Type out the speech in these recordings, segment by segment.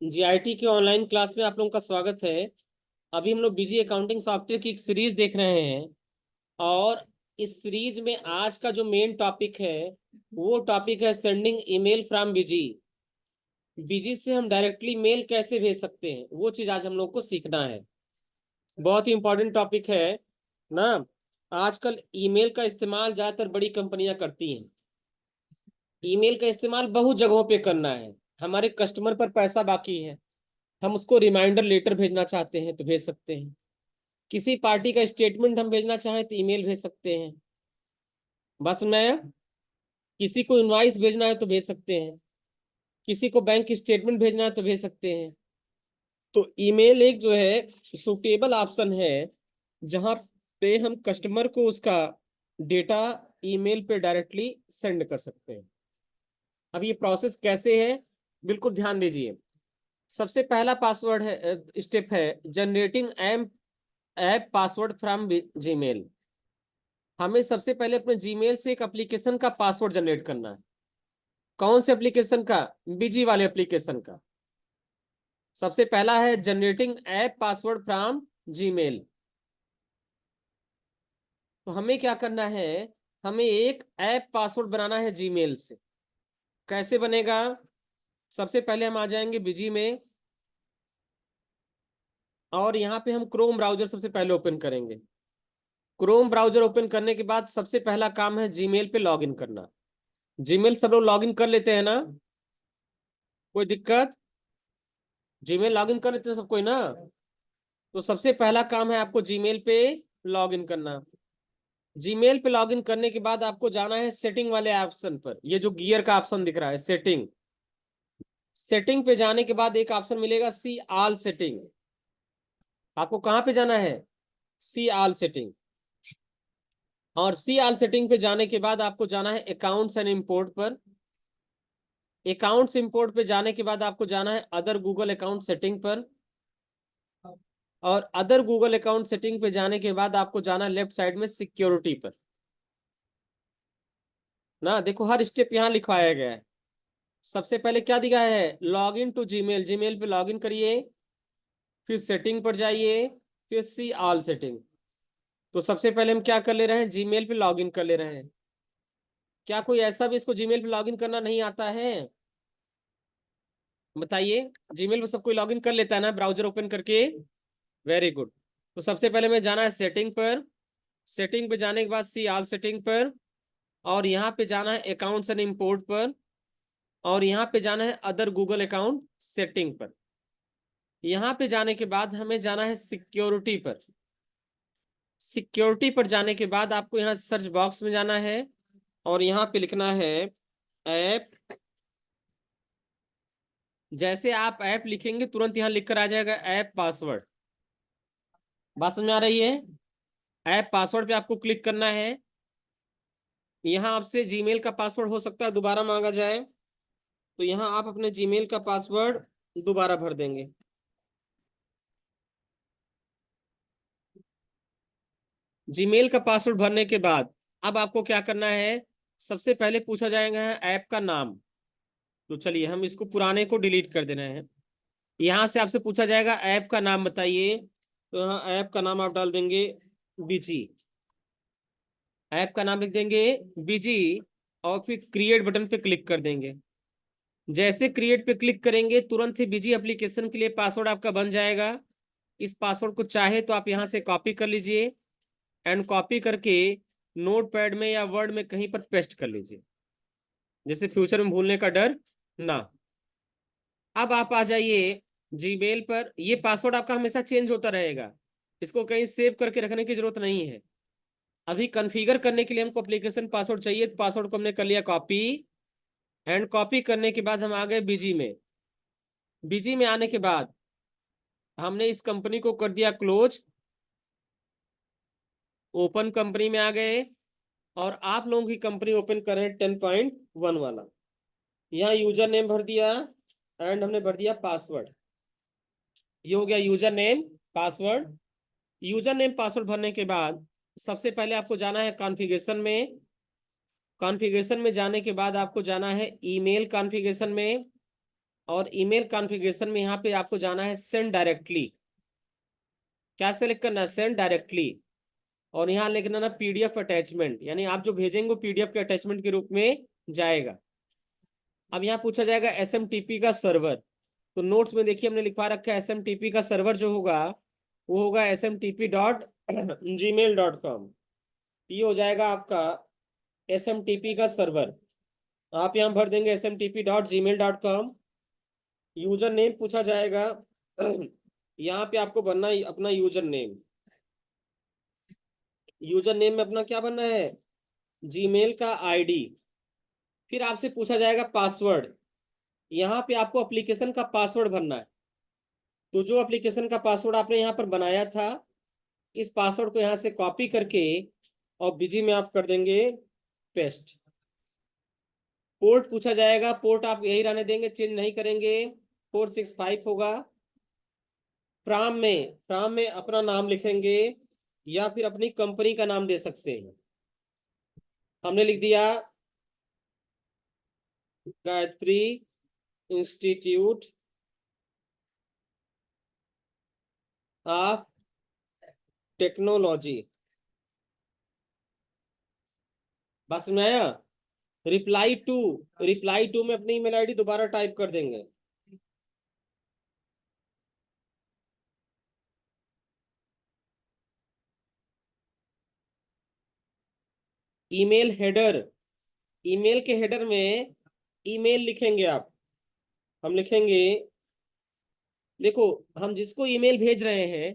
GIT के online class में आप लोगों का स्वागत है। अभी हम लोग बीजी अकाउंटिंग सॉफ्टवेयर की एक सीरीज देख रहे हैं और इस सीरीज में आज का जो मेन टॉपिक है वो टॉपिक है सेंडिंग ईमेल फ्रॉम बीजी। बीजी से हम डायरेक्टली मेल कैसे भेज सकते हैं वो चीज आज हम लोग को सीखना है। बहुत ही इंपॉर्टेंट टॉपिक है ना। आजकल ईमेल का इस्तेमाल ज्यादातर बड़ी कंपनियां करती हैं। ईमेल का इस्तेमाल बहुत जगहों पे करना है। हमारे कस्टमर पर पैसा बाकी है, हम उसको रिमाइंडर लेटर भेजना चाहते हैं तो भेज सकते हैं। किसी पार्टी का स्टेटमेंट हम भेजना चाहें तो ईमेल भेज सकते हैं। बस मैं किसी को इनवॉइस भेजना है तो भेज सकते हैं। किसी को बैंक स्टेटमेंट भेजना है तो भेज सकते हैं। तो ईमेल एक जो है सुटेबल ऑप्शन है जहां पे हम कस्टमर को उसका डेटा ईमेल पे डायरेक्टली सेंड कर सकते हैं। अब ये प्रोसेस कैसे है, बिल्कुल ध्यान दीजिए। सबसे पहला पासवर्ड है, स्टेप है generating app password from Gmail. हमें सबसे पहले अपने जीमेल से एक एप्लीकेशन का पासवर्ड जनरेट करना है। कौन से एप्लीकेशन का? बीजी वाले एप्लीकेशन का। सबसे पहला है generating app password from Gmail. तो हमें क्या करना है, हमें एक ऐप पासवर्ड बनाना है जीमेल से। कैसे बनेगा? सबसे पहले हम आ जाएंगे बीजी में और यहाँ पे हम क्रोम ब्राउजर सबसे पहले ओपन करेंगे। क्रोम ब्राउजर ओपन करने के बाद सबसे पहला काम है जीमेल पे लॉगिन करना। जीमेल सब लोग लॉगिन कर लेते हैं ना? कोई दिक्कत? जीमेल लॉगिन कर लेते हैं सब कोई ना? तो सबसे पहला काम है आपको जीमेल पे लॉगिन करना। जीमेल पे लॉगिन करने के बाद आपको जाना है सेटिंग वाले ऑप्शन पर। ये जो गियर का ऑप्शन दिख रहा है सेटिंग, सेटिंग पे जाने के बाद एक ऑप्शन मिलेगा सी ऑल सेटिंग। आपको कहाँ पे जाना है? See all setting. और सी ऑल सेटिंग पे जाने के बाद आपको जाना है अकाउंट्स एंड इंपोर्ट पर। अकाउंट्स इंपोर्ट पे जाने के बाद आपको जाना है अदर गूगल अकाउंट सेटिंग पर। और अदर गूगल अकाउंट सेटिंग पे जाने के बाद आपको जाना है लेफ्ट साइड में सिक्योरिटी पर। ना देखो हर स्टेप यहाँ लिखवाया गया है। सबसे पहले क्या दिखा है? Log in to Gmail. Gmail पे लॉग इन करिए, फिर सेटिंग पर जाइए, फिर सी ऑल सेटिंग। तो सबसे पहले हम क्या कर ले रहे हैं? जीमेल पे लॉग इन कर ले रहे हैं। क्या कोई ऐसा भी इसको जीमेल पे लॉग इन करना नहीं आता है? बताइए। जीमेल पे सब कोई लॉग इन कर लेता है ना ब्राउजर ओपन करके? Very good. तो सबसे पहले मैं जाना है सेटिंग पर। सेटिंग पे जाने के बाद सी ऑल सेटिंग पर और यहाँ पे जाना है अकाउंट्स एंड इंपोर्ट पर और यहाँ पे जाना है अदर गूगल अकाउंट सेटिंग पर। यहाँ पे जाने के बाद हमें जाना है सिक्योरिटी पर। सिक्योरिटी पर जाने के बाद आपको यहाँ सर्च बॉक्स में जाना है और यहाँ पे लिखना है ऐप। जैसे आप ऐप लिखेंगे तुरंत यहाँ लिख कर आ जाएगा ऐप पासवर्ड। बात समझ में आ रही है? ऐप पासवर्ड पे आपको क्लिक करना है। यहाँ आपसे जीमेल का पासवर्ड हो सकता है दोबारा मांगा जाए, तो यहाँ आप अपने जीमेल का पासवर्ड दोबारा भर देंगे। जीमेल का पासवर्ड भरने के बाद अब आपको क्या करना है? सबसे पहले पूछा जाएगा ऐप का नाम। तो चलिए हम इसको पुराने को डिलीट कर दे रहे हैं। यहाँ से आपसे पूछा जाएगा ऐप का नाम बताइए। तो यहाँ ऐप का नाम आप डाल देंगे बीजी। ऐप का नाम लिख देंगे बीजी और फिर क्रिएट बटन पे क्लिक कर देंगे। जैसे क्रिएट पे क्लिक करेंगे तुरंत ही बीजी एप्लीकेशन के लिए पासवर्ड आपका बन जाएगा। इस पासवर्ड को चाहे तो आप यहाँ से कॉपी कर लीजिए एंड कॉपी करके नोट पैड में या वर्ड में कहीं पर पेस्ट कर लीजिए, जैसे फ्यूचर में भूलने का डर ना। अब आप आ जाइए जीमेल पर। ये पासवर्ड आपका हमेशा चेंज होता रहेगा, इसको कहीं सेव करके रखने की जरूरत नहीं है। अभी कॉन्फ़िगर करने के लिए हमको एप्लीकेशन पासवर्ड चाहिए, तो पासवर्ड को हमने कर लिया कॉपी एंड कॉपी करने के बाद हम आ गए बीजी में। बीजी में आने के बाद हमने इस कंपनी को कर दिया क्लोज। ओपन कंपनी में आ गए और आप लोगों की कंपनी ओपन कर रहे हैं 10.1 वाला। यहाँ यूजर नेम भर दिया एंड हमने भर दिया पासवर्ड। ये हो गया user name password. User name password भरने के बाद सबसे पहले आपको जाना है कॉन्फ़िगरेशन में। कॉन्फ़िगरेशन में जाने के बाद आपको जाना है ईमेल कॉन्फ़िगरेशन में। और ईमेल कॉन्फ़िगरेशन में यहाँ पे आपको जाना है सेंड डायरेक्टली। क्या सेलेक्ट करना है? Send directly. और यहाँ लिखना ना पीडीएफ अटैचमेंट, यानी आप जो भेजेंगे वो पीडीएफ के अटैचमेंट के रूप में जाएगा। अब यहाँ पूछा जाएगा एसएमटीपी का सर्वर। तो नोट्स में देखिए हमने लिखवा रखा है एसएमटीपी का सर्वर जो होगा वो होगा smtp.gmail.com। ये हो जाएगा आपका एसएमटीपी का सर्वर। आप यहाँ भर देंगे smtp.gmail.com। यूजर नेम पूछा जाएगा यहाँ पे आपको भरना है अपना यूजर नेम। यूजर नेम में अपना क्या भरना है? जीमेल का आईडी। फिर आपसे पूछा जाएगा पासवर्ड। यहाँ पे आपको एप्लीकेशन का पासवर्ड भरना है। तो जो एप्लीकेशन का पासवर्ड आपने यहाँ पर बनाया था इस पासवर्ड को यहाँ से कॉपी करके और बिजी में आप कर देंगे पेस्ट। पोर्ट पूछा जाएगा, पोर्ट आप यही रहने देंगे, चेंज नहीं करेंगे, 465 होगा। फ्राम में अपना नाम लिखेंगे या फिर अपनी कंपनी का नाम दे सकते हैं। हमने लिख दिया गायत्री इंस्टीट्यूट ऑफ टेक्नोलॉजी। बस में आया। रिप्लाई टू में अपनी ईमेल आईडी दोबारा टाइप कर देंगे। ईमेल हेडर, ईमेल के हेडर में ईमेल लिखेंगे आप। हम लिखेंगे, देखो हम जिसको ईमेल भेज रहे हैं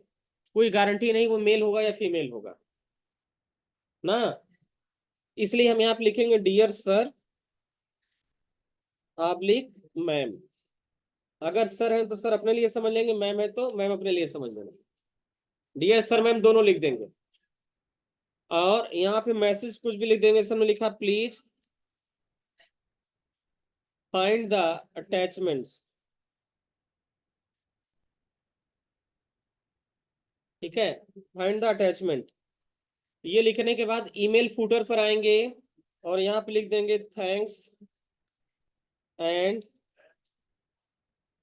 कोई गारंटी नहीं वो मेल होगा या फीमेल होगा ना, इसलिए हम यहाँ पे लिखेंगे डियर सर ऑब्लिक मैम। अगर सर है तो सर अपने लिए समझ लेंगे, मैम है तो मैम अपने लिए समझ लेंगे। डियर सर मैम दोनों लिख देंगे। और यहाँ पे मैसेज कुछ भी लिख देंगे। सबने लिखा प्लीज फाइंड द अटैचमेंट्स। ठीक है, फाइंड द अटैचमेंट। ये लिखने के बाद ईमेल फूटर पर आएंगे और यहाँ पे लिख देंगे थैंक्स एंड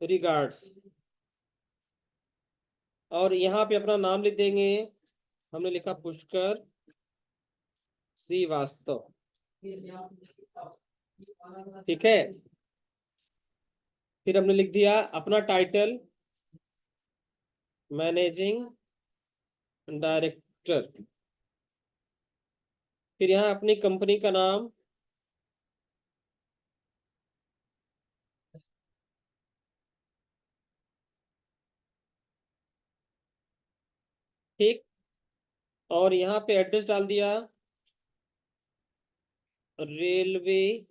रिगार्ड्स। और यहाँ पे अपना नाम लिख देंगे। हमने लिखा पुष्कर श्रीवास्तव। ठीक है, फिर हमने लिख दिया अपना टाइटल मैनेजिंग डायरेक्टर। फिर यहाँ अपनी कंपनी का नाम, ठीक। और यहाँ पे एड्रेस डाल दिया railway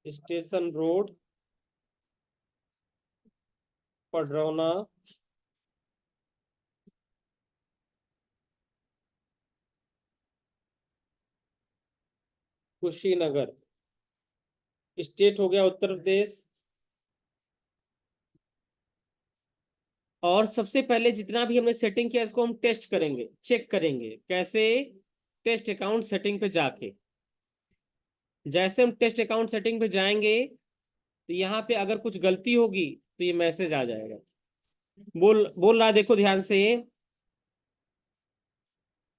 station road Padrauna Kushinagar. State हो गया उत्तर प्रदेश। और सबसे पहले जितना भी हमने सेटिंग किया इसको हम टेस्ट करेंगे, चेक करेंगे कैसे? टेस्ट अकाउंट सेटिंग पे जाके। जैसे हम टेस्ट अकाउंट सेटिंग पे जाएंगे तो यहाँ पे अगर कुछ गलती होगी तो ये मैसेज आ जाएगा। बोल बोल रहा देखो ध्यान से,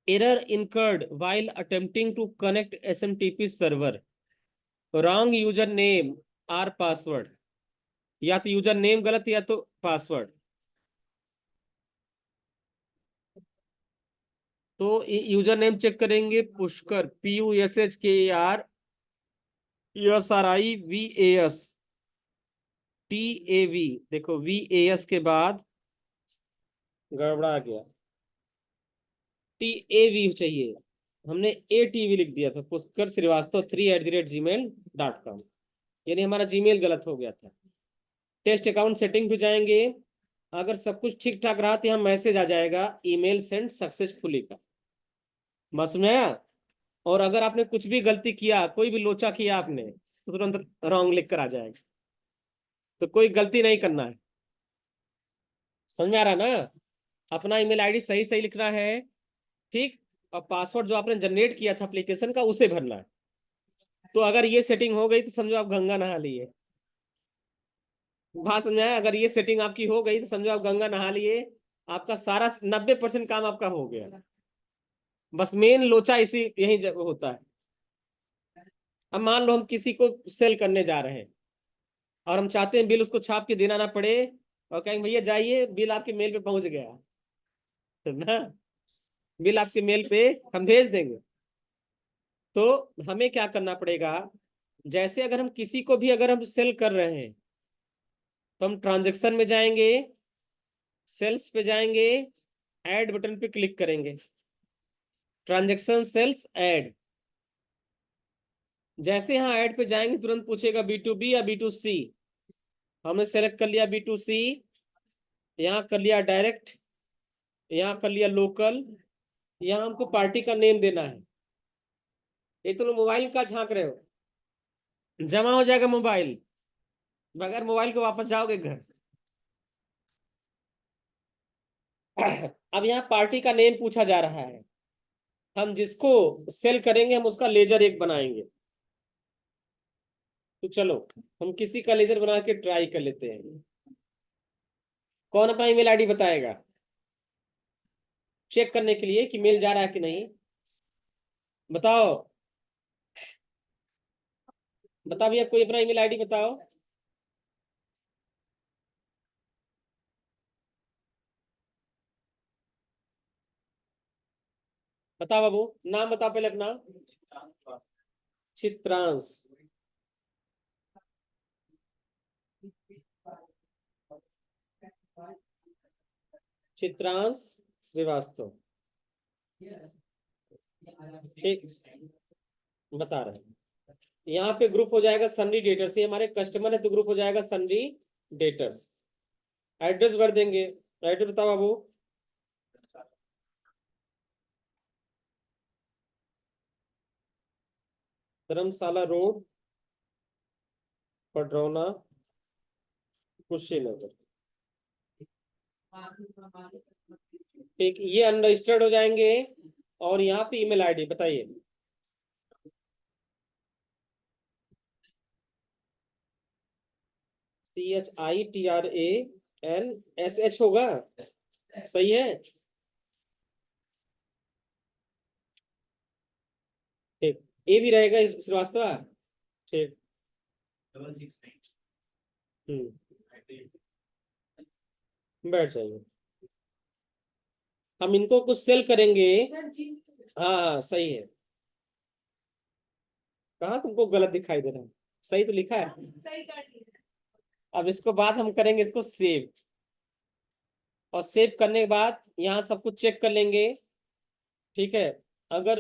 error incurred while attempting to connect SMTP server, wrong user name or password. या तो यूजर नेम गलत या तो पासवर्ड। तो यूजर नेम चेक करेंगे पुष्कर PUSHKRESRIVAS देखो VAS के बाद गड़बड़ा गया, TAV चाहिए। हमने ATV लिख दिया था, पुष्कर श्रीवास्तव 3@gmail.com, यानी हमारा जीमेल गलत हो गया था। टेस्ट अकाउंट सेटिंग पे जाएंगे, अगर सब कुछ ठीक ठाक रहा तो यहाँ मैसेज आ जाएगा ईमेल सेंड सक्सेसफुली का। बस में आया। और अगर आपने कुछ भी गलती किया, कोई भी लोचा किया आपने, तो तुरंत रॉन्ग लिख कर आ जाएगा। तो कोई गलती नहीं करना है। समझ में आ रहा ना? अपना ईमेल आईडी सही सही लिखना है, ठीक। और पासवर्ड जो आपने जनरेट किया था एप्लीकेशन का उसे भरना है। तो अगर ये सेटिंग हो गई तो समझो आप गंगा नहा लिए। बात समझाया? अगर ये सेटिंग आपकी हो गई तो समझो आप गंगा नहा लिए, आपका सारा 90% काम आपका हो गया। बस मेन लोचा इसी यही होता है। अब मान लो हम किसी को सेल करने जा रहे हैं और हम चाहते हैं बिल उसको छाप के देना ना पड़े, और कहेंगे भैया जाइए बिल आपके मेल पे पहुंच गया है ना, बिल आपके मेल पे हम भेज देंगे। तो हमें क्या करना पड़ेगा, जैसे अगर हम किसी को भी अगर हम सेल कर रहे हैं तो हम ट्रांजेक्शन में जाएंगे, सेल्स पे जाएंगे, ऐड बटन पे क्लिक करेंगे, ट्रांजेक्शन सेल्स ऐड। जैसे यहाँ ऐड पे जाएंगे तुरंत पूछेगा B2B या B2C। हमने सेलेक्ट कर लिया B2C, यहाँ कर लिया डायरेक्ट, यहाँ कर लिया लोकल, यहाँ हमको पार्टी का नेम देना है। ये तो मोबाइल का झांक रहे हो, जमा हो जाएगा मोबाइल, बगैर मोबाइल के वापस जाओगे घर। अब यहाँ पार्टी का नेम पूछा जा रहा है, हम जिसको सेल करेंगे हम उसका लेजर एक बनाएंगे। तो चलो हम किसी का लेजर बना के ट्राई कर लेते हैं। कौन अपना ईमेल आईडी बताएगा चेक करने के लिए कि मेल जा रहा है कि नहीं? बताओ, बता भैया, कोई अपना ईमेल आईडी बताओ। बताओ बाबू, नाम बताओ पहले अपना। चित्रांश। चित्रांश श्रीवास्तव। ठीक, बता रहे हैं। यहाँ पे ग्रुप हो जाएगा सन्नी डेटर्स, ये हमारे कस्टमर है तो ग्रुप हो जाएगा सन्नी डेटर्स। एड्रेस भर देंगे, एड्रेस बताओ बाबू। धर्मशाला रोड, पडरौना, कुशीनगर। ठीक, ये अनरजिस्टर्ड हो जाएंगे। और यहाँ पे ईमेल आईडी बताइए। CHITRANSH होगा, सही है? ठीक, ए भी रहेगा श्रीवास्तव। ठीक। हम्म, बैठ जाइए। हम इनको कुछ सेल करेंगे। हाँ हाँ सही है। कहाँ तुमको गलत दिखाई दे रहा है? सही तो लिखा है। अब इसको बाद हम करेंगे इसको सेव, और सेव करने के बाद यहाँ सब कुछ चेक कर लेंगे। ठीक है, अगर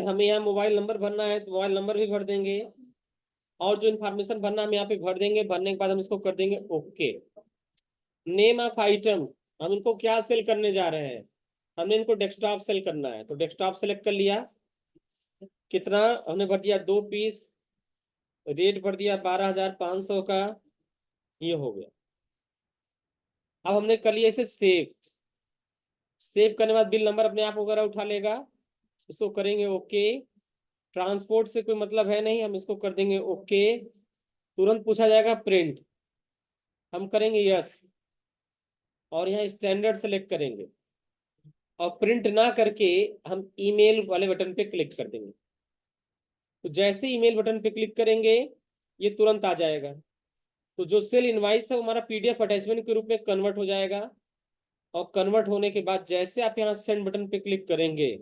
हमें यहाँ मोबाइल नंबर भरना है तो मोबाइल नंबर भी भर देंगे, और जो इन्फॉर्मेशन भरना हम यहाँ पे भर देंगे। भरने के बाद हम इसको कर देंगे ओके। नेम ऑफ आइटम, हम इनको क्या सेल करने जा रहे हैं? हमने इनको डेस्कटॉप सेल करना है, तो डेस्कटॉप सेलेक्ट कर लिया। कितना हमने भर दिया? 2 पीस। रेट भर दिया 12,500 का। ये हो गया। अब हमने कर लिया इसे सेव। सेव करने के बाद बिल नंबर अपने आप वगैरह उठा लेगा। इसको करेंगे ओके। ट्रांसपोर्ट से कोई मतलब है नहीं, हम इसको कर देंगे ओके। तुरंत पूछा जाएगा प्रिंट, हम करेंगे यस, और यहाँ स्टैंडर्ड सेलेक्ट करेंगे, और प्रिंट ना करके हम ईमेल वाले बटन पे क्लिक कर देंगे। तो जैसे ईमेल बटन पे क्लिक करेंगे ये तुरंत आ जाएगा। तो जो सेल इनवाइस है वो हमारा PDF अटैचमेंट के रूप में कन्वर्ट हो जाएगा। और कन्वर्ट होने के बाद जैसे आप यहाँ सेंड बटन पे क्लिक करेंगे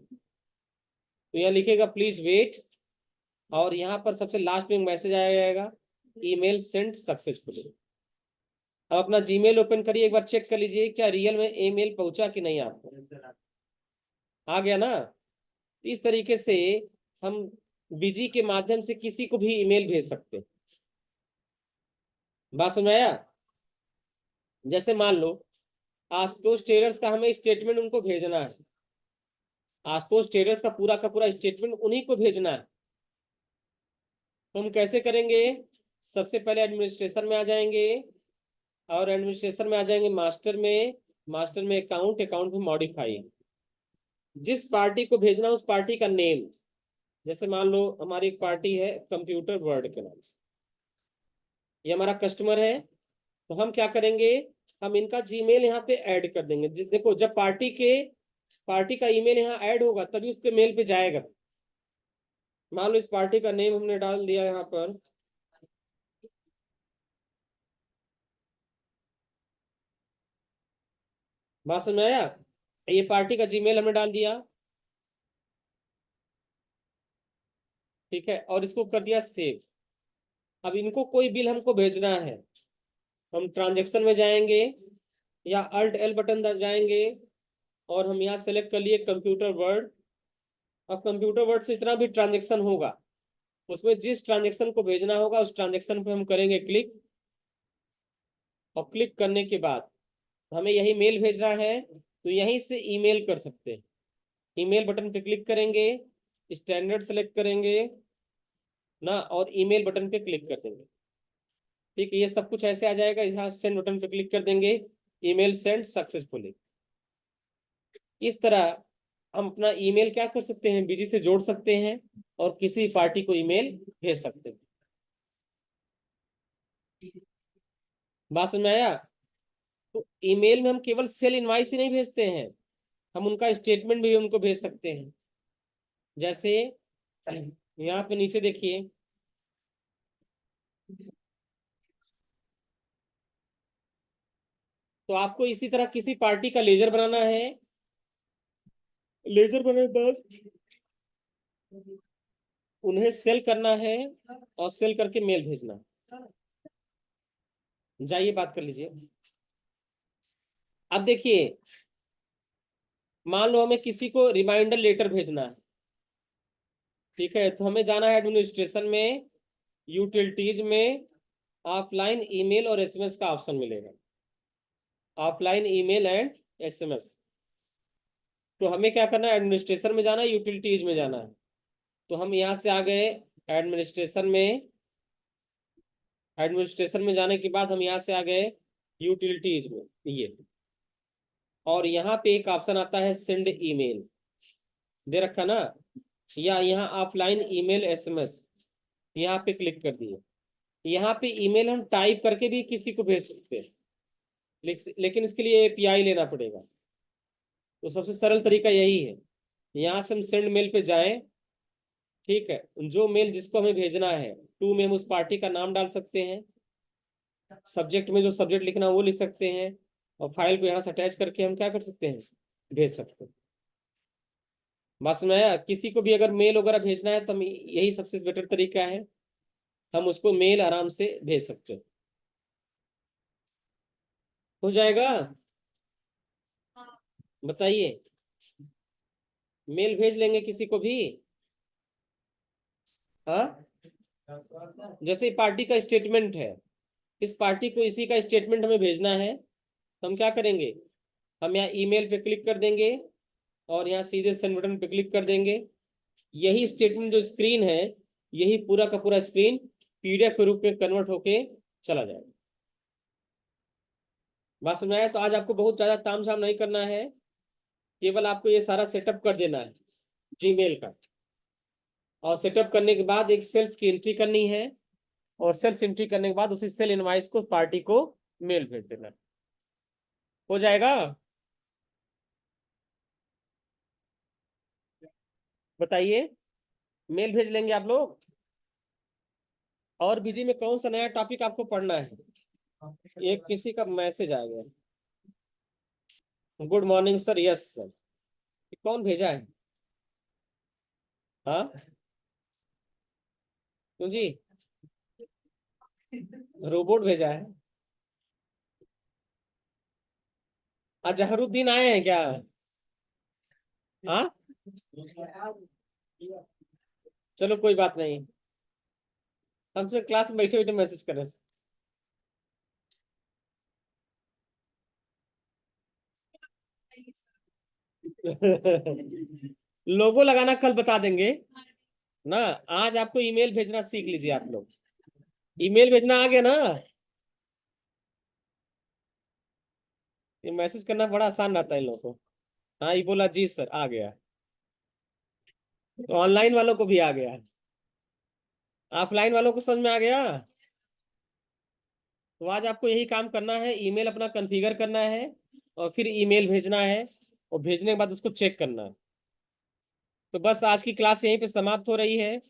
तो यहाँ लिखेगा प्लीज वेट, और यहाँ पर सबसे लास्ट में मैसेज आ जाएगा ईमेल सेंड सक्सेसफुली। अब अपना जीमेल ओपन करिए, एक बार चेक कर लीजिए क्या रियल में ईमेल पहुंचा कि नहीं आपको। आ गया ना? इस तरीके से हम बीजी के माध्यम से किसी को भी ईमेल भेज सकते हैं। बात समझ आया? जैसे मान लो आशुतोष ट्रेडर्स का हमें स्टेटमेंट उनको भेजना है, आशुतोष ट्रेडर्स का पूरा स्टेटमेंट उन्हीं को भेजना है। तो हम कैसे करेंगे? सबसे पहले एडमिनिस्ट्रेशन में आ जाएंगे, और एडमिनिस्ट्रेशन में आ जाएंगे मास्टर में, मास्टर में अकाउंट, अकाउंट में मॉडिफाई। जिस पार्टी को भेजना उस पार्टी का नेम, जैसे मान लो हमारी एक पार्टी है कंप्यूटर वर्ल्ड के नाम से, ये हमारा कस्टमर है, तो हम क्या करेंगे, हम इनका जीमेल यहाँ पे ऐड कर देंगे। देखो जब पार्टी का ईमेल यहाँ ऐड होगा तभी उसके मेल पे जाएगा। मान लो इस पार्टी का नेम हमने डाल दिया यहाँ पर, बात समझ में आया, ये पार्टी का जीमेल हमने डाल दिया, ठीक है, और इसको कर दिया सेव। अब इनको कोई बिल हमको भेजना है, हम ट्रांजेक्शन में जाएंगे या अल्ट एल बटन दब जाएंगे, और हम यहाँ सेलेक्ट कर लिए कंप्यूटर वर्ड। अब कंप्यूटर वर्ड से इतना भी ट्रांजेक्शन होगा, उसमें जिस ट्रांजेक्शन को भेजना होगा उस ट्रांजेक्शन पे हम करेंगे क्लिक, और क्लिक करने के बाद हमें यही मेल भेजना है तो यहीं से ईमेल कर सकते हैं। ईमेल बटन पे क्लिक करेंगे, स्टैंडर्ड सेलेक्ट करेंगे ना, और ईमेल बटन पे क्लिक कर देंगे। ठीक है, ये सब कुछ ऐसे आ जाएगा, यहाँ सेंड बटन पे क्लिक कर देंगे, ईमेल सेंड सक्सेसफुली। इस तरह हम अपना ईमेल क्या कर सकते हैं, बिजी से जोड़ सकते हैं और किसी पार्टी को ईमेल भेज सकते हैं। बात समझ में आया? तो ईमेल में हम केवल सेल इनवाइस ही नहीं भेजते हैं, हम उनका स्टेटमेंट भी उनको भेज सकते हैं। जैसे यहाँ पे नीचे देखिए, तो आपको इसी तरह किसी पार्टी का लेजर बनाना है, लेजर बनाने के बाद उन्हें सेल करना है और सेल करके मेल भेजना। जाइए बात कर लीजिए। अब देखिए, मान लो हमें किसी को रिमाइंडर लेटर भेजना है, ठीक है, तो हमें जाना है एडमिनिस्ट्रेशन में, यूटिलिटीज में ऑफलाइन ईमेल और एसएमएस का ऑप्शन मिलेगा, ऑफलाइन ईमेल एंड एसएमएस। तो हमें क्या करना है, एडमिनिस्ट्रेशन में जाना है, यूटिलिटीज में जाना है। तो हम यहाँ से आ गए एडमिनिस्ट्रेशन में, एडमिनिस्ट्रेशन में जाने के बाद हम यहाँ से आ गए यूटिलिटीज में, ये, और यहाँ पे एक ऑप्शन आता है सेंड ईमेल, दे रखा ना, या यहाँ ऑफलाइन ईमेल एसएमएस, यहाँ पे क्लिक कर दिए। यहाँ पे ईमेल हम टाइप करके भी किसी को भेज सकते हैं, लेकिन इसके लिए एपीआई लेना पड़ेगा। तो सबसे सरल तरीका यही है, यहाँ से हम सेंड मेल पे जाएं, ठीक है, जो मेल जिसको हमें भेजना है टू में हम उस पार्टी का नाम डाल सकते हैं, सब्जेक्ट में जो सब्जेक्ट लिखना है वो लिख सकते हैं, और फाइल को यहाँ से अटैच करके हम क्या कर सकते हैं, भेज सकते हैं। बात समझ में आया? किसी को भी अगर मेल वगैरह भेजना है तो हम यही सबसे बेटर तरीका है, हम उसको मेल आराम से भेज सकते हैं। हो जाएगा? बताइए, मेल भेज लेंगे किसी को भी। हाँ, जैसे पार्टी का स्टेटमेंट है, इस पार्टी को इसी का स्टेटमेंट हमें भेजना है, तो हम क्या करेंगे, हम यहाँ ईमेल पे क्लिक कर देंगे और यहाँ सीधे सेंड बटन पे क्लिक कर देंगे। यही स्टेटमेंट जो स्क्रीन है, यही पूरा का पूरा स्क्रीन पीडीएफ के रूप में कन्वर्ट होके चला जाएगा। बात समझ में आया? तो आज आपको बहुत ज्यादा तामझाम नहीं करना है, केवल आपको ये सारा सेटअप कर देना है जीमेल का, और सेटअप करने के बाद एक सेल्स की एंट्री करनी है, और सेल्स एंट्री करने के बाद उसी सेल इनवाइस को पार्टी को मेल भेज देना। हो जाएगा? बताइए, मेल भेज लेंगे आप लोग? और बीजी में कौन सा नया टॉपिक आपको पढ़ना है? एक किसी का मैसेज आ गया, good morning sir, yes sir, कौन भेजा है? हाँ, क्यों जी, रोबोट भेजा है? अजहरुद्दीन आए हैं क्या? हाँ, चलो कोई बात नहीं, हमसे क्लास में बैठे बैठे मैसेज कर रहे लोगो लगाना कल बता देंगे ना, आज आपको ईमेल भेजना सीख लीजिए आप लोग। ईमेल भेजना आ गया ना, ये मैसेज करना बड़ा आसान रहता है इन लोगों को। हाँ, ये बोला जी सर आ गया। ऑनलाइन वालों को भी आ गया, ऑफलाइन वालों को समझ में आ गया। तो आज आपको यही काम करना है, ईमेल अपना कॉन्फ़िगर करना है और फिर ईमेल भेजना है, और भेजने के बाद उसको चेक करना है। तो बस आज की क्लास यहीं पे समाप्त हो रही है।